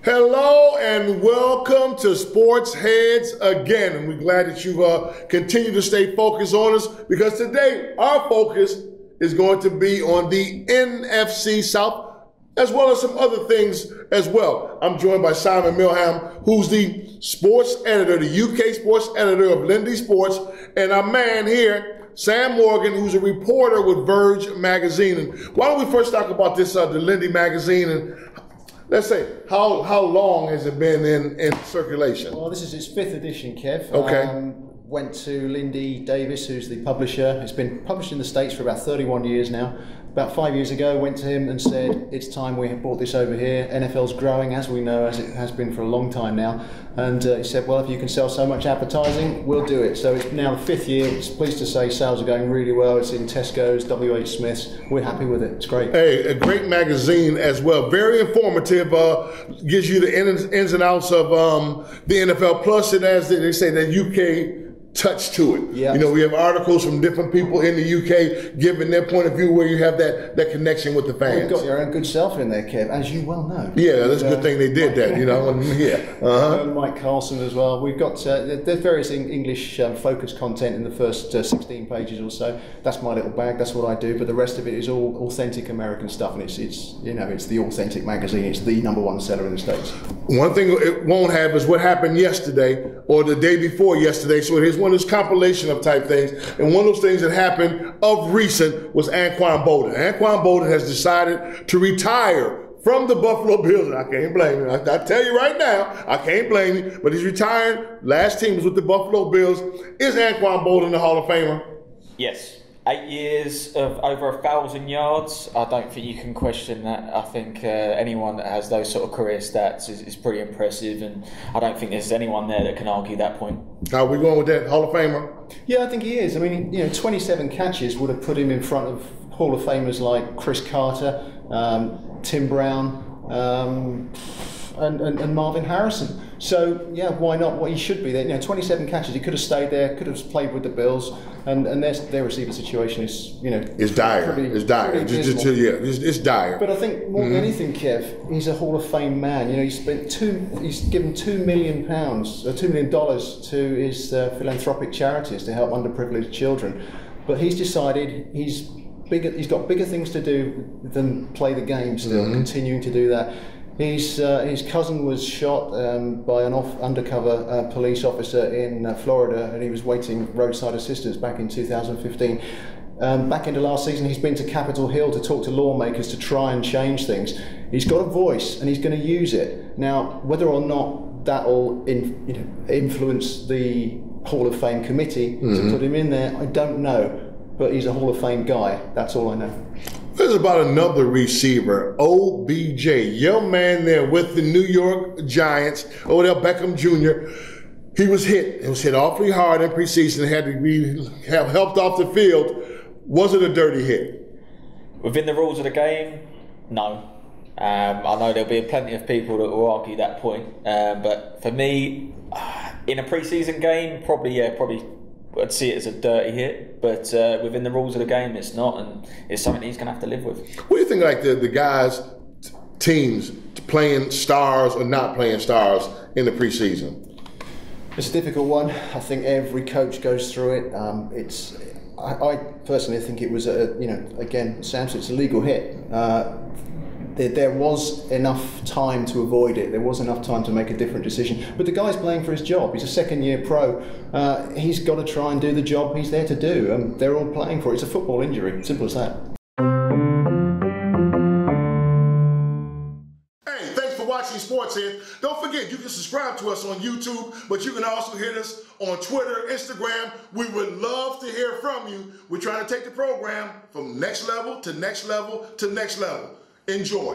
Hello and welcome to Sports Heads again. And we're glad that you've continued to stay focused on us, because today our focus is going to be on the NFC South, as well as some other things as well. I'm joined by Simon Milham, who's the sports editor, the UK sports editor of Lindy Sports, and our man here, Sam Morgan, who's a reporter with Verge Magazine. And why don't we first talk about this, the Lindy Magazine, and let's say, how long has it been in circulation? Well, this is its 5th edition, Kev. Okay. Went to Lindy Davis, who's the publisher. It's been published in the States for about 31 years now. About 5 years ago, went to him and said, it's time we have brought this over here. NFL's growing, as we know, as it has been for a long time now. And he said, well, if you can sell so much advertising, we'll do it. So it's now the 5th year. It's pleased to say sales are going really well. It's in Tesco's, WH Smith's. We're happy with it. It's great. Hey, a great magazine as well. Very informative. Gives you the ins and outs of the NFL. Plus, it has, they say, that UK touch to it. Yeah. You know, we have articles from different people in the UK giving their point of view, where you have that connection with the fans. You've got your own good self in there, Kev, as you well know. Yeah, that's a good thing they did that, you know. Yeah. Mike Carson as well. We've got there's various English focused content in the first 16 pages or so. That's my little bag. That's what I do. But the rest of it is all authentic American stuff, and it's you know, it's the authentic magazine. It's the #1 seller in the States. One thing it won't have is what happened yesterday or the day before yesterday. So here's one of those compilation of type things, and one of those things that happened of recent was Anquan Boldin. Anquan Boldin has decided to retire from the Buffalo Bills. I can't blame him. I tell you right now, I can't blame him. But he's retiring. Last team was with the Buffalo Bills. Is Anquan Boldin the Hall of Famer? Yes. 8 years of over 1,000 yards. I don't think you can question that. I think anyone that has those sort of career stats is pretty impressive, and I don't think there's anyone there that can argue that point. Are we going with that Hall of Famer? Yeah, I think he is. I mean, you know, 27 catches would have put him in front of Hall of Famers like Chris Carter, Tim Brown, and Marvin Harrison. So yeah, why not? Well, he should be there. You know, 27 catches. He could have stayed there. Could have played with the Bills. And their receiver situation is, you know, it's dire. It's dire. It's dire. But I think more than anything, Kev, he's a Hall of Fame man. You know, he's given $2 million to his philanthropic charities to help underprivileged children. But he's decided he's got bigger things to do than play the game. Still continuing to do that. His cousin was shot by an undercover police officer in Florida, and he was waiting roadside assistance back in 2015. Back into last season, he's been to Capitol Hill to talk to lawmakers to try and change things. He's got a voice, and he's going to use it. Now, whether or not that will influence the Hall of Fame committee to put him in there, I don't know. But he's a Hall of Fame guy. That's all I know. There's about another receiver, OBJ, young man there with the New York Giants, Odell Beckham Jr. He was hit. It was hit awfully hard in preseason. Had to be helped off the field. Was it a dirty hit? Within the rules of the game, no. I know there'll be plenty of people that will argue that point. But for me, in a preseason game, probably I'd see it as a dirty hit, but within the rules of the game, it's not, and it's something he's going to have to live with. What do you think, like the guys, teams playing stars or not playing stars in the preseason? It's a difficult one. I think every coach goes through it. I personally think it was again, Sam said, it's a legal hit. There was enough time to avoid it. There was enough time to make a different decision. But the guy's playing for his job. He's a second-year pro. He's got to try and do the job he's there to do. They're all playing for it. It's a football injury. Simple as that. Hey, thanks for watching SportsHeads. Don't forget, you can subscribe to us on YouTube, but you can also hit us on Twitter, Instagram. We would love to hear from you. We're trying to take the program from next level to next level to next level. Enjoy.